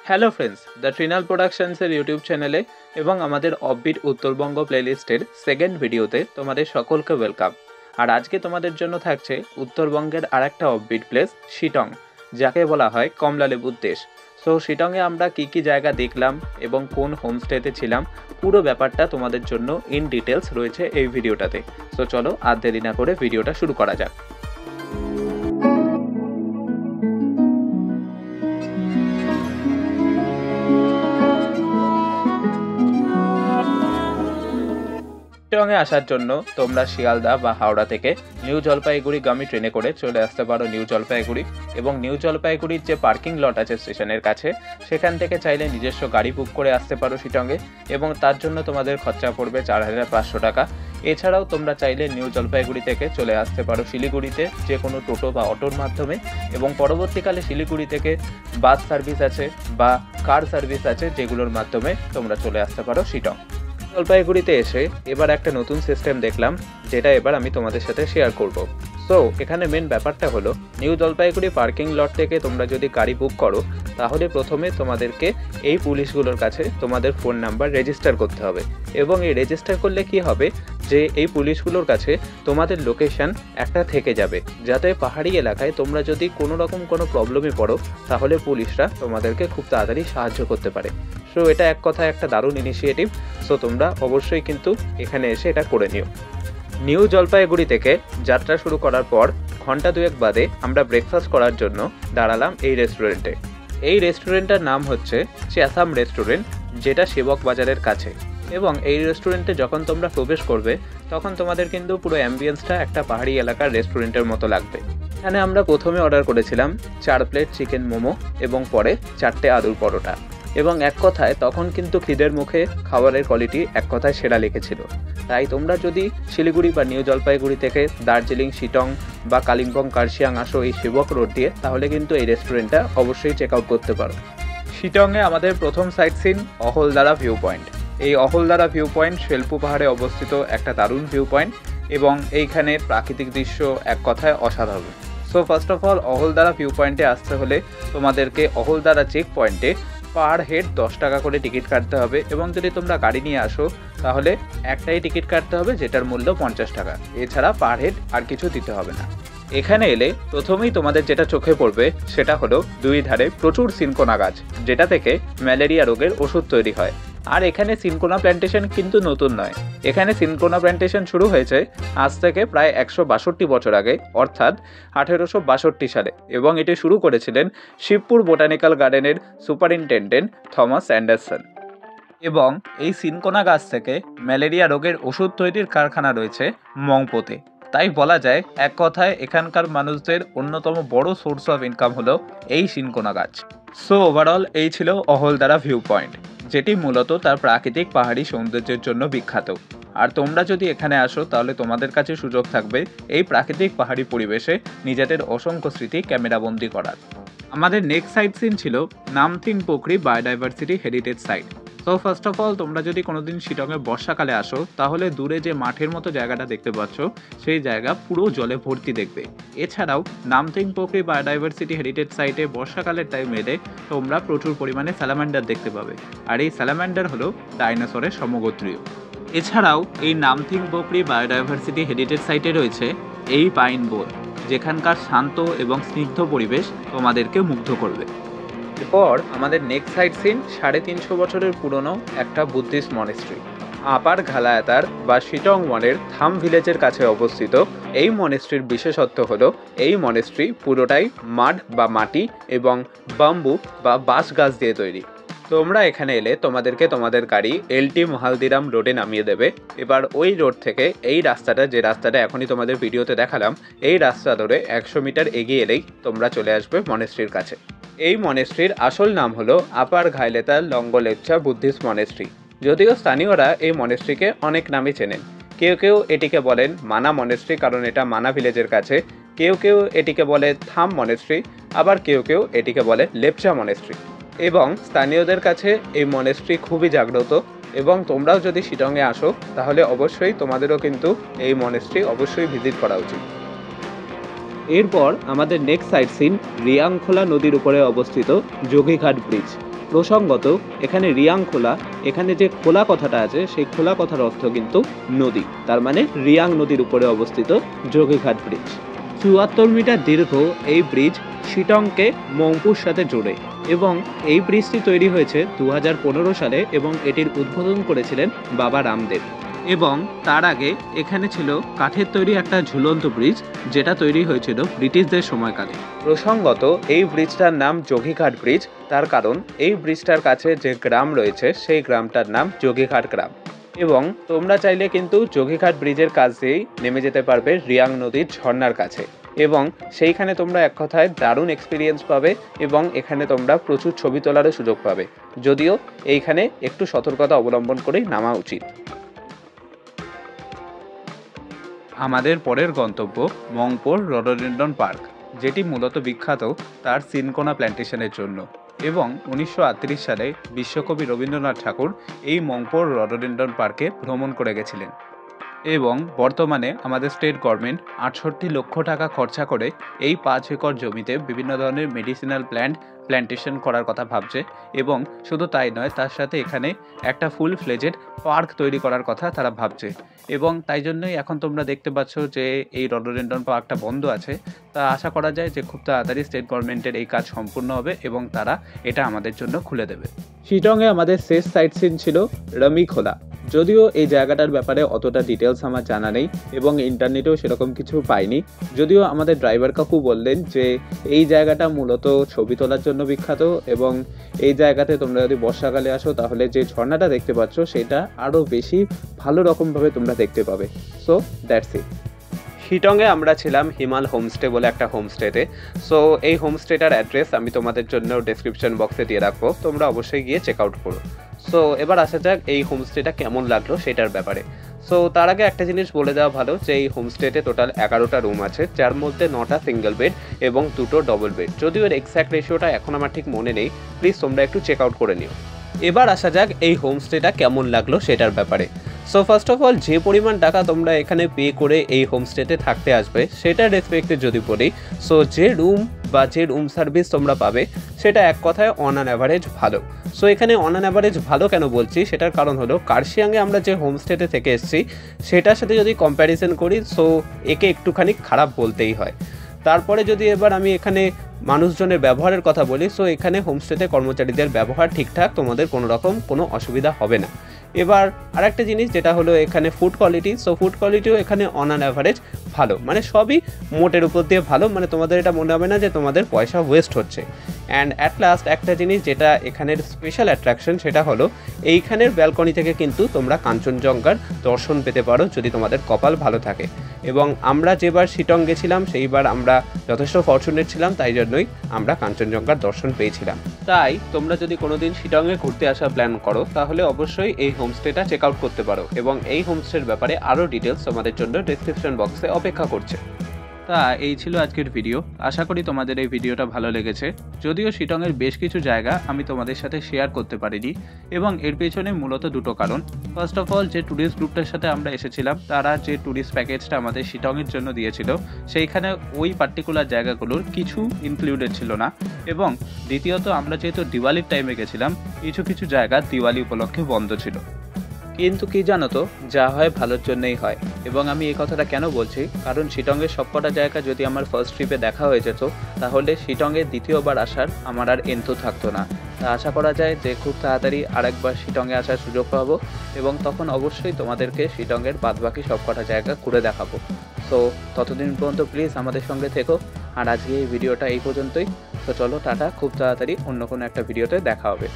Hello friends, the ট্রিনাল প্রোডাকশনসের YouTube চ্যানেলে এবং আমাদের অফবিট উত্তরবঙ্গ প্লেলিস্টের সেকেন্ড ভিডিওতে তোমাদের সকলকে ওয়েলকাম। আর আজকে তোমাদের জন্য থাকছে উত্তরবঙ্গের আরেকটা অফবিট প্লেস শিটং, যাকে বলা হয় কমলালেবুর দেশ। সো শিটংয়ে আমরা কী কী জায়গা দেখলাম এবং কোন হোমস্টেতে ছিলাম, পুরো ব্যাপারটা তোমাদের জন্য ইন ডিটেলস রয়েছে এই ভিডিওটাতে। সো চলো আর দেরি না করে ভিডিওটা শুরু করা যাক। শিলংয়ে আসার জন্য তোমরা শিয়ালদা বা হাওড়া থেকে নিউ জলপাইগুড়িগামী ট্রেনে করে চলে আসতে পারো নিউ জলপাইগুড়ি, এবং নিউ জলপাইগুড়ির যে পার্কিং লট আছে স্টেশনের কাছে, সেখান থেকে চাইলে নিজস্ব গাড়ি বুক করে আসতে পারো শিটংয়ে, এবং তার জন্য তোমাদের খরচা পড়বে 4,500 টাকা। এছাড়াও তোমরা চাইলে নিউ জলপাইগুড়ি থেকে চলে আসতে পারো শিলিগুড়িতে যে কোনো টোটো বা অটোর মাধ্যমে, এবং পরবর্তীকালে শিলিগুড়ি থেকে বাস সার্ভিস আছে বা কার সার্ভিস আছে, যেগুলোর মাধ্যমে তোমরা চলে আসতে পারো শিটং। জলপাইগুড়িতে এসে এবার একটা নতুন সিস্টেম দেখলাম, যেটা এবার আমি তোমাদের সাথে শেয়ার করব। সো এখানে মেন ব্যাপারটা হলো, নিউ জলপাইগুড়ি পার্কিং লট থেকে তোমরা যদি গাড়ি বুক করো, তাহলে প্রথমে তোমাদেরকে এই পুলিশগুলোর কাছে তোমাদের ফোন নাম্বার রেজিস্টার করতে হবে, এবং এই রেজিস্টার করলে কি হবে যে এই পুলিশগুলোর কাছে তোমাদের লোকেশন একটা থেকে যাবে, যাতে পাহাড়ি এলাকায় তোমরা যদি কোনো রকম কোনো প্রবলেমে পড়ো, তাহলে পুলিশরা তোমাদেরকে খুব তাড়াতাড়ি সাহায্য করতে পারে। সো এটা এক কথায় একটা দারুণ ইনিশিয়েটিভ। সো তোমরা অবশ্যই কিন্তু এখানে এসে এটা করে নিও। নিউ জলপাইগুড়ি থেকে যাত্রা শুরু করার পর ঘন্টা দুয়েক বাদে আমরা ব্রেকফাস্ট করার জন্য দাঁড়ালাম এই রেস্টুরেন্টে। এই রেস্টুরেন্টটার নাম হচ্ছে চ্যাসাম রেস্টুরেন্ট, যেটা সেবক বাজারের কাছে। এবং এই রেস্টুরেন্টে যখন তোমরা প্রবেশ করবে, তখন তোমাদের কিন্তু পুরো অ্যাম্বিয়েন্সটা একটা পাহাড়ি এলাকার রেস্টুরেন্টের মতো লাগবে। এখানে আমরা প্রথমে অর্ডার করেছিলাম 4 প্লেট চিকেন মোমো এবং পরে 4টে আলুর পরোটা, এবং এক কথায় তখন কিন্তু খিদের মুখে খাবারের কোয়ালিটি এক কথায় সেরা লেগেছিল। তাই তোমরা যদি শিলিগুড়ি বা নিউ জলপাইগুড়ি থেকে দার্জিলিং, শিটং বা কালিম্পং, কার্শিয়াং আসো এই সেবক রোড দিয়ে, তাহলে কিন্তু এই রেস্টুরেন্টটা অবশ্যই চেক আউট করতে পারো। শিটংয়ে আমাদের প্রথম sight seen Ahaldara viewpoint. এই অহলদারা ভিউ পয়েন্ট শেলপু পাহাড়ে অবস্থিত একটা দারুণ ভিউ পয়েন্ট, এবং এইখানে প্রাকৃতিক দৃশ্য এক কথায় অসাধারণ। So first of all Ahaldara view পয়েন্টে আসতে হলে তোমাদেরকে অহলদারা চেক পয়েন্টে পার হেড 10 টাকা করে টিকিট কাটতে হবে, এবং যদি তোমরা গাড়ি নিয়ে আসো তাহলে একটাই টিকিট কাটতে হবে, যেটার মূল্য 50 টাকা। এছাড়া পার হেড আর কিছু দিতে হবে না। এখানে এলে প্রথমেই তোমাদের যেটা চোখে পড়বে সেটা হলো দুই ধারে প্রচুর সিনকোনা গাছ, যেটা থেকে ম্যালেরিয়া রোগের ওষুধ তৈরি হয়। আর এখানে সিনকোনা প্ল্যান্টেশন কিন্তু নতুন নয়, এখানে সিনকোনা প্ল্যান্টেশন শুরু হয়েছে আজ থেকে প্রায় 162 বছর আগে, অর্থাৎ 1862 সালে, এবং এটি শুরু করেছিলেন শিবপুর বোটানিক্যাল গার্ডেনের সুপারিনটেন্ডেন্ট থমাস অ্যান্ডারসন। এবং এই সিনকোনা গাছ থেকে ম্যালেরিয়া রোগের ওষুধ তৈরির কারখানা রয়েছে মংপোতে। তাই বলা যায় এক কথায় এখানকার মানুষদের অন্যতম বড় সোর্স অফ ইনকাম হলো এই সিনকোনা গাছ। সো ওভারঅল এই ছিল অহলদারা ভিউ পয়েন্ট, যেটি মূলত তার প্রাকৃতিক পাহাড়ি সৌন্দর্যের জন্য বিখ্যাত। আর তোমরা যদি এখানে আসো, তাহলে তোমাদের কাছে সুযোগ থাকবে এই প্রাকৃতিক পাহাড়ি পরিবেশে নিজেদের অসংখ্য স্মৃতি ক্যামেরাবন্দি করার। আমাদের নেক্সট সাইট সিন ছিল Namthing Pokhri biodiversity heritage site. তো ফার্স্ট অফ অল তোমরা যদি কোনোদিন শিলংয়ে বর্ষাকালে আসো, তাহলে দূরে যে মাঠের মতো জায়গাটা দেখতে পাচ্ছ, সেই জায়গা পুরো জলে ভর্তি দেখবে। এছাড়াও নামথিং পোখরি বায়োডাইভার্সিটি হেরিটেজ সাইটে বর্ষাকালের টাইম এলে তোমরা প্রচুর পরিমাণে স্যালামান্ডার দেখতে পাবে, আর এই স্যালামান্ডার হলো ডাইনোসরের সমগোত্রীয়। এছাড়াও এই নামথিং পোখরি বায়োডাইভার্সিটি হেরিটেজ সাইটে রয়েছে এই পাইন বোর, যেখানকার শান্ত এবং স্নিগ্ধ পরিবেশ তোমাদেরকে মুগ্ধ করবে। এরপর আমাদের নেক্সট সাইট সিন 350 বছরের পুরনো একটা বুদ্ধিস্ট মনেস্ট্রি। আপার ঘালায়াতার বা শিটং ওয়ানের থাম ভিলেজের কাছে অবস্থিত এই মনেস্ট্রির বিশেষত্ব হলো এই মনেস্ট্রি পুরোটাই মাড বা মাটি এবং বাম্বু বা বাঁশ গাছ দিয়ে তৈরি। তোমরা এখানে এলে তোমাদেরকে তোমাদের গাড়ি এলটি মহালদিরাম রোডে নামিয়ে দেবে। এবার ওই রোড থেকে এই রাস্তাটা, যে রাস্তাটা এখনই তোমাদের ভিডিওতে দেখালাম, এই রাস্তা ধরে 100 মিটার এগিয়ে এলেই তোমরা চলে আসবে মনেস্ট্রির কাছে। এই মনেস্ট্রির আসল নাম হলো আপার ঘাইলেতার লঙ্গলেচ্ছা বুদ্ধিস্ট মনেস্ট্রি। যদিও স্থানীয়রা এই মনেস্ট্রিকে অনেক নামে চেনেন। কেউ কেউ এটিকে বলেন মানা মনেস্ট্রি, কারণ এটা মানা ভিলেজের কাছে। কেউ কেউ এটিকে বলে থাম মনেস্ট্রি, আবার কেউ কেউ এটিকে বলে লেপচা মনেস্ট্রি। এবং স্থানীয়দের কাছে এই মনেস্ট্রি খুবই জাগ্রত, এবং তোমরাও যদি শিলংয়ে আসো, তাহলে অবশ্যই তোমাদেরও কিন্তু এই মনেস্ট্রি অবশ্যই ভিজিট করা উচিত। এরপর আমাদের নেক্সট সাইট সিন রিয়াংখোলা নদীর উপরে অবস্থিত যোগীঘাট ব্রিজ। প্রসঙ্গত এখানে রিয়াং খোলা, এখানে যে খোলা কথাটা আছে সেই খোলা কথার অর্থ কিন্তু নদী, তার মানে রিয়াং নদীর উপরে অবস্থিত যোগীঘাট ব্রিজ। ৭৪ মিটার দীর্ঘ এই ব্রিজ শিটংকে মংপুর সাথে জোড়ে এবং এই ব্রিজটি তৈরি হয়েছে ২০১৫ সালে এবং এটির উদ্বোধন করেছিলেন বাবা রামদেব। এবং তার আগে এখানে ছিল কাঠের তৈরি একটা ঝুলন্ত ব্রিজ, যেটা তৈরি হয়েছিল ব্রিটিশদের সময়কালে। প্রসঙ্গত এই ব্রিজটার নাম যোগীঘাট ব্রিজ, তার কারণ এই ব্রিজটার কাছে যে গ্রাম রয়েছে সেই গ্রামটার নাম যোগীঘাট গ্রাম। এবং তোমরা চাইলে কিন্তু যোগীঘাট ব্রিজের কাছ দিয়েই নেমে যেতে পারবে রিয়াং নদীর ঝর্ণার কাছে এবং সেইখানে তোমরা এক কথায় দারুণ এক্সপিরিয়েন্স পাবে এবং এখানে তোমরা প্রচুর ছবি তোলারও সুযোগ পাবে, যদিও এইখানে একটু সতর্কতা অবলম্বন করেই নামা উচিত। আমাদের পরের গন্তব্য মংপোর রডোডেন্ড্রন পার্ক, যেটি মূলত বিখ্যাত তার সিনকোনা প্ল্যান্টেশনের জন্য এবং ১৯৩৮ সালে বিশ্বকবি রবীন্দ্রনাথ ঠাকুর এই মংপোর রডোডেন্ড্রন পার্কে ভ্রমণ করে গেছিলেন এবং বর্তমানে আমাদের স্টেট গভর্নমেন্ট ৬৮ লক্ষ টাকা খরচা করে এই ৫ একর জমিতে বিভিন্ন ধরনের মেডিসিনাল প্ল্যান্টেশন করার কথা ভাবছে এবং শুধু তাই নয়, তার সাথে এখানে একটা ফুল ফ্লেজেড পার্ক তৈরি করার কথা তারা ভাবছে এবং তাই জন্যই এখন তোমরা দেখতে পাচ্ছ যে এই রডোডেন্ড্রন পার্কটা বন্ধ আছে। তা আশা করা যায় যে খুব তাড়াতাড়ি স্টেট গভর্নমেন্টের এই কাজ সম্পূর্ণ হবে এবং তারা এটা আমাদের জন্য খুলে দেবে। শিটংয়ে আমাদের শেষ সাইট সিন ছিল রমিখোলা, যদিও এই জায়গাটার ব্যাপারে অতটা ডিটেলস আমার জানা নেই এবং ইন্টারনেটেও সেরকম কিছু পাইনি, যদিও আমাদের ড্রাইভার কাকু বললেন যে এই জায়গাটা মূলত ছবি তোলার জন্য বিখ্যাত এবং এই জায়গাতে তোমরা যদি বর্ষাকালে আসো তাহলে যে ঝর্ণাটা দেখতে পাচ্ছ সেটা আরও বেশি ভালো রকমভাবে তোমরা দেখতে পাবে। So that's it. শিটংয়ে আমরা ছিলাম হিমাল হোমস্টে বলে একটা হোমস্টেতে। সো এই হোমস্টেটার অ্যাড্রেস আমি তোমাদের জন্য ডেসক্রিপশন বক্সে দিয়ে রাখবো, তোমরা অবশ্যই গিয়ে চেক আউট করো। সো এবার আসা যাক এই হোমস্টেটা কেমন লাগলো সেটার ব্যাপারে। সো তার আগে একটা জিনিস বলে দেওয়া ভালো যে এই হোমস্টেতে টোটাল 11টা রুম আছে, যার মধ্যে 9টা সিঙ্গেল বেড এবং 2টো ডবল বেড, যদিও এর এক্স্যাক্ট রেশিওটা এখন আমার ঠিক মনে নেই, প্লিজ তোমরা একটু চেক আউট করে নিও। এবার আসা যাক এই হোমস্টেটা কেমন লাগলো সেটার ব্যাপারে। সো ফার্স্ট অফ অল যে পরিমাণ টাকা তোমরা এখানে পে করে এই হোমস্টেতে থাকতে আসবে সেটার রেসপেক্টে যদি বলি, সো যে রুম বা যে রুম সার্ভিস তোমরা পাবে সেটা এক কথায় অন অ্যান অ্যাভারেজ ভালো। সো এখানে অন অ্যান অ্যাভারেজ ভালো কেন বলছি সেটার কারণ হলো কার্শিয়াংয়ে আমরা যে হোমস্টেতে থেকে এসেছি সেটার সাথে যদি কম্প্যারিজন করি সো একে একটুখানি খারাপ বলতেই হয়। তারপরে যদি এবার আমি এখানে মানুষজনের ব্যবহারের কথা বলি, সো এখানে হোমস্টেতে কর্মচারীদের ব্যবহার ঠিকঠাক, তোমাদের কোনো অসুবিধা হবে না। এবার আরেকটা জিনিস যেটা হলো এখানে ফুড কোয়ালিটি, সো ফুড কোয়ালিটিও এখানে অন অ্যান অ্যাভারেজ ভালো, মানে সবই মোটের উপর দিয়ে ভালো, মানে তোমাদের এটা মনে হবে না যে তোমাদের পয়সা ওয়েস্ট হচ্ছে। অ্যান্ড অ্যাট লাস্ট একটা জিনিস যেটা এখানের স্পেশাল অ্যাট্রাকশন সেটা হলো এইখানের ব্যালকনি থেকে কিন্তু তোমরা কাঞ্চনজঙ্ঘার দর্শন পেতে পারো যদি তোমাদের কপাল ভালো থাকে। এবং আমরা যেবার শিটং গেছিলাম সেইবার আমরা যথেষ্ট ফরচুনেট ছিলাম, তাই জন্যই আমরা কাঞ্চনজঙ্ঘার দর্শন পেয়েছিলাম। তাই তোমরা যদি কোনোদিন শিটংয়ে ঘুরতে আসার প্ল্যান করো তাহলে অবশ্যই এই হোমস্টেটা চেক আউট করতে পারো এবং এই হোমস্টের ব্যাপারে আরও ডিটেলস তোমাদের জন্য ডেসক্রিপশন বক্সে অপেক্ষা করছে। তা এই ছিল আজকের ভিডিও, আশা করি তোমাদের এই ভিডিওটা ভালো লেগেছে। যদিও শিটংয়ের বেশ কিছু জায়গা আমি তোমাদের সাথে শেয়ার করতে পারিনি এবং এর পেছনে মূলত দুটো কারণ। ফার্স্ট অফ অল যে ট্যুরিস্ট গ্রুপটার সাথে আমরা এসেছিলাম তারা যে ট্যুরিস্ট প্যাকেজটা আমাদের শিটংয়ের জন্য দিয়েছিল সেইখানে ওই পার্টিকুলার জায়গাগুলোর কিছু ইনক্লুডেড ছিল না এবং দ্বিতীয়ত আমরা যেহেতু দিওয়ালির টাইমে গেছিলাম কিছু জায়গা দিওয়ালি উপলক্ষে বন্ধ ছিল। কিন্তু কি জানো তো, যা হয় ভালোর জন্যই হয় এবং আমি এই কথাটা কেন বলছি, কারণ শিটংয়ের সবকটা জায়গা যদি আমার ফার্স্ট ট্রিপে দেখা হয়ে যেত তাহলে শিটংয়ে দ্বিতীয়বার আসার আমার আর এন্থু থাকতো না। তা আশা করা যায় যে খুব তাড়াতাড়ি আরেকবার শিটংয়ে আসার সুযোগ পাবো এবং তখন অবশ্যই তোমাদেরকে শিটংয়ের বাদবাকি সবকটা জায়গা ঘুরে দেখাবো। তো ততদিন পর্যন্ত প্লিজ আমাদের সঙ্গে থেকো। আর আজকে এই ভিডিওটা এই পর্যন্তই। তো চলো টাটা, খুব তাড়াতাড়ি অন্য কোনো একটা ভিডিওতে দেখা হবে।